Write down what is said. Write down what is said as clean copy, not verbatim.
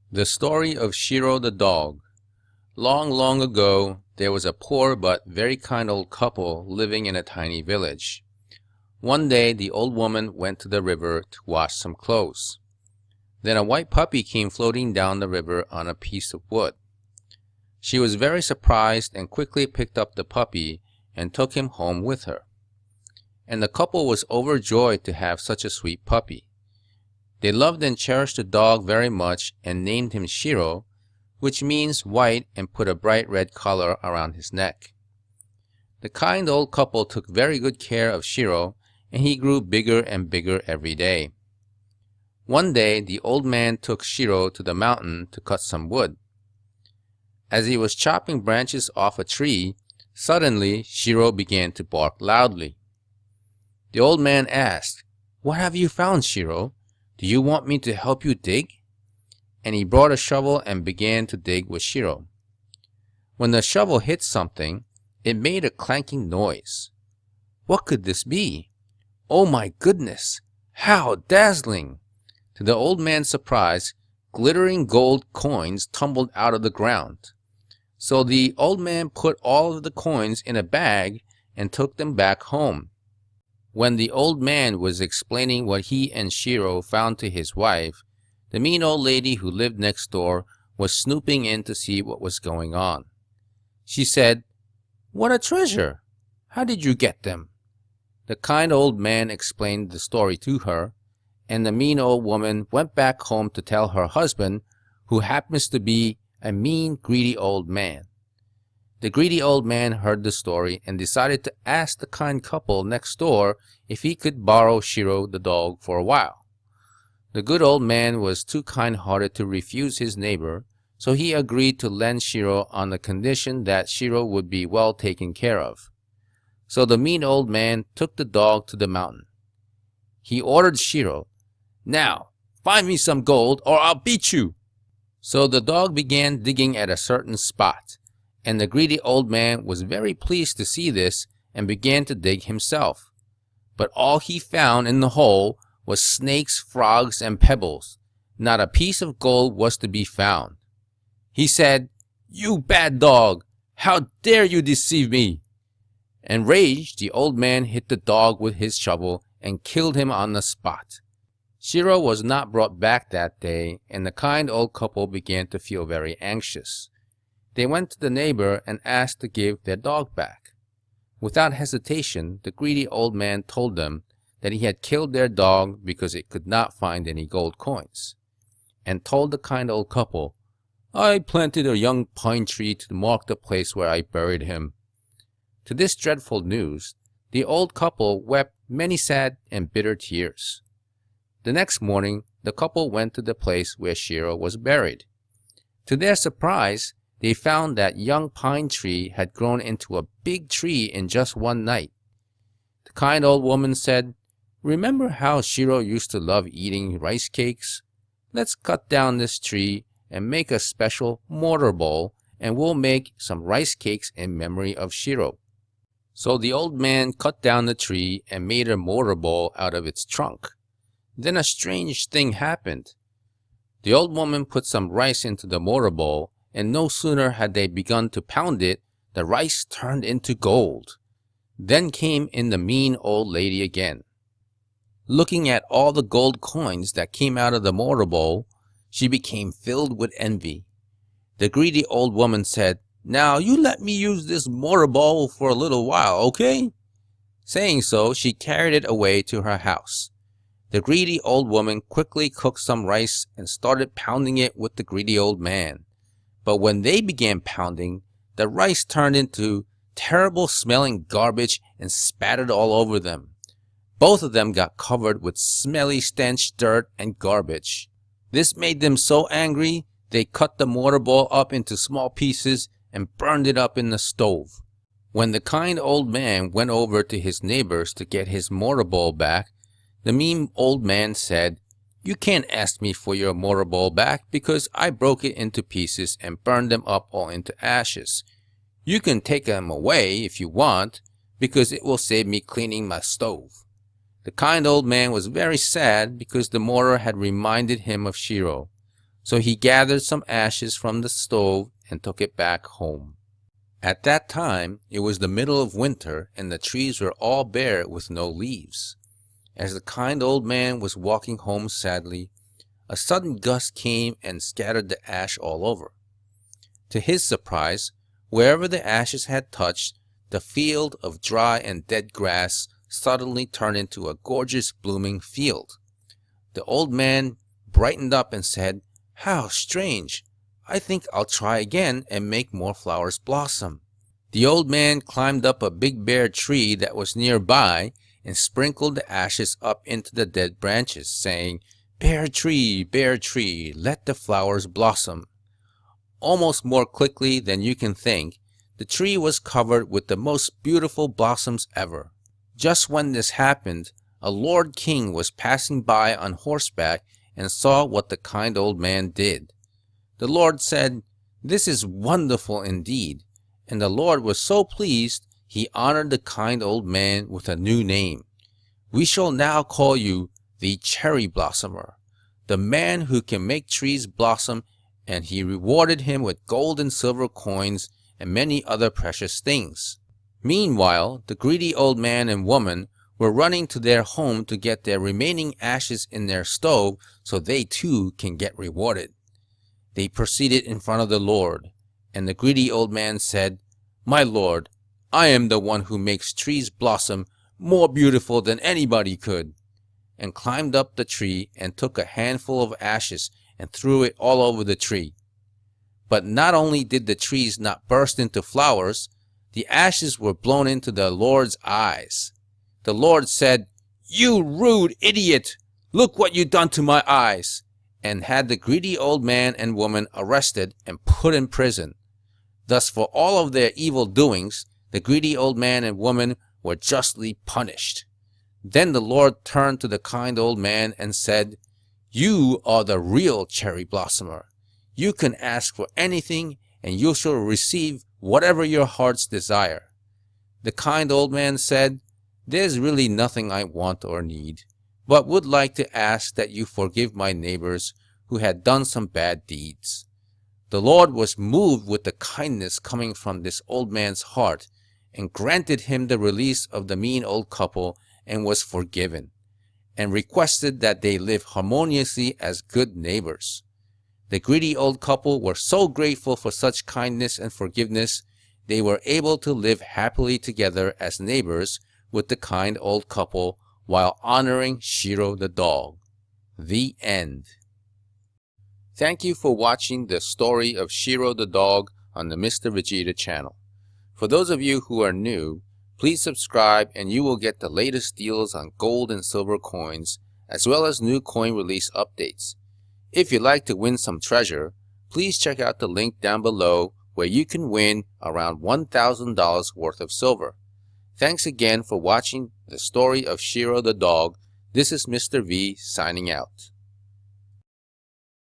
The story of Shiro the dog. Long, long ago, there was a poor but very kind old couple living in a tiny village. One day, the old woman went to the river to wash some clothes. Then a white puppy came floating down the river on a piece of wood. She was very surprised and quickly picked up the puppy and took him home with her. And the couple was overjoyed to have such a sweet puppy. They loved and cherished the dog very much and named him Shiro, which means white, and put a bright red collar around his neck. The kind old couple took very good care of Shiro, and he grew bigger and bigger every day. One day, the old man took Shiro to the mountain to cut some wood. As he was chopping branches off a tree, suddenly Shiro began to bark loudly. The old man asked, "What have you found, Shiro? Do you want me to help you dig?" And he brought a shovel and began to dig with Shiro. When the shovel hit something, it made a clanking noise. What could this be? Oh my goodness! How dazzling! To the old man's surprise, glittering gold coins tumbled out of the ground. So the old man put all of the coins in a bag and took them back home. When the old man was explaining what he and Shiro found to his wife, the mean old lady who lived next door was snooping in to see what was going on. She said, "What a treasure! How did you get them?" The kind old man explained the story to her, and the mean old woman went back home to tell her husband, who happens to be a mean, greedy old man. The greedy old man heard the story and decided to ask the kind couple next door if he could borrow Shiro the dog for a while. The good old man was too kind-hearted to refuse his neighbor, so he agreed to lend Shiro on the condition that Shiro would be well taken care of. So the mean old man took the dog to the mountain. He ordered Shiro, "Now, find me some gold or I'll beat you." So the dog began digging at a certain spot, and the greedy old man was very pleased to see this and began to dig himself. But all he found in the hole was snakes, frogs, and pebbles. Not a piece of gold was to be found. He said, "You bad dog! How dare you deceive me?" Enraged, the old man hit the dog with his shovel and killed him on the spot. Shiro was not brought back that day, and the kind old couple began to feel very anxious. They went to the neighbor and asked to give their dog back. Without hesitation, the greedy old man told them that he had killed their dog because it could not find any gold coins, and told the kind old couple, "I planted a young pine tree to mark the place where I buried him." To this dreadful news, the old couple wept many sad and bitter tears. The next morning, the couple went to the place where Shiro was buried. To their surprise, they found that young pine tree had grown into a big tree in just one night. The kind old woman said, "Remember how Shiro used to love eating rice cakes? Let's cut down this tree and make a special mortar bowl, and we'll make some rice cakes in memory of Shiro." So the old man cut down the tree and made a mortar bowl out of its trunk. Then a strange thing happened. The old woman put some rice into the mortar bowl, and no sooner had they begun to pound it, the rice turned into gold. Then came in the mean old lady again. Looking at all the gold coins that came out of the mortar bowl, she became filled with envy. The greedy old woman said, "Now you let me use this mortar bowl for a little while, okay?" Saying so, she carried it away to her house. The greedy old woman quickly cooked some rice and started pounding it with the greedy old man. But when they began pounding, the rice turned into terrible smelling garbage and spattered all over them. Both of them got covered with smelly stench dirt and garbage. This made them so angry, they cut the mortar bowl up into small pieces and burned it up in the stove. When the kind old man went over to his neighbor's to get his mortar bowl back, the mean old man said, "You can't ask me for your mortar bowl back because I broke it into pieces and burned them up all into ashes. You can take them away if you want, because it will save me cleaning my stove." The kind old man was very sad because the mortar had reminded him of Shiro. So he gathered some ashes from the stove and took it back home. At that time, it was the middle of winter, and the trees were all bare with no leaves. As the kind old man was walking home sadly, a sudden gust came and scattered the ash all over. To his surprise, wherever the ashes had touched, the field of dry and dead grass suddenly turned into a gorgeous blooming field. The old man brightened up and said, "How strange! I think I'll try again and make more flowers blossom." The old man climbed up a big bare tree that was nearby and sprinkled the ashes up into the dead branches, saying, bare tree, let the flowers blossom." Almost more quickly than you can think, the tree was covered with the most beautiful blossoms ever. Just when this happened, a lord king was passing by on horseback and saw what the kind old man did. The Lord said, "This is wonderful indeed." And the Lord was so pleased, he honored the kind old man with a new name. "We shall now call you the Cherry Blossomer, the man who can make trees blossom," and he rewarded him with gold and silver coins and many other precious things. Meanwhile, the greedy old man and woman were running to their home to get their remaining ashes in their stove so they too can get rewarded. They proceeded in front of the Lord, and the greedy old man said, "My Lord, I am the one who makes trees blossom more beautiful than anybody could," and climbed up the tree and took a handful of ashes and threw it all over the tree. But not only did the trees not burst into flowers, the ashes were blown into the Lord's eyes. The Lord said, "You rude idiot! Look what you've done to my eyes!" and had the greedy old man and woman arrested and put in prison. Thus, for all of their evil doings, the greedy old man and woman were justly punished. Then the Lord turned to the kind old man and said, "You are the real cherry blossomer. You can ask for anything, and you shall receive whatever your hearts desire." The kind old man said, "There's really nothing I want or need, but would like to ask that you forgive my neighbors who had done some bad deeds." The Lord was moved with the kindness coming from this old man's heart, and granted him the release of the mean old couple, and was forgiven, and requested that they live harmoniously as good neighbors. The greedy old couple were so grateful for such kindness and forgiveness, they were able to live happily together as neighbors with the kind old couple while honoring Shiro the dog. The end. Thank you for watching the story of Shiro the dog on the Mr. Vegeta channel. For those of you who are new, please subscribe and you will get the latest deals on gold and silver coins, as well as new coin release updates. If you'd like to win some treasure, please check out the link down below where you can win around $1,000 worth of silver. Thanks again for watching the story of Shiro the dog. This is Mr. V signing out.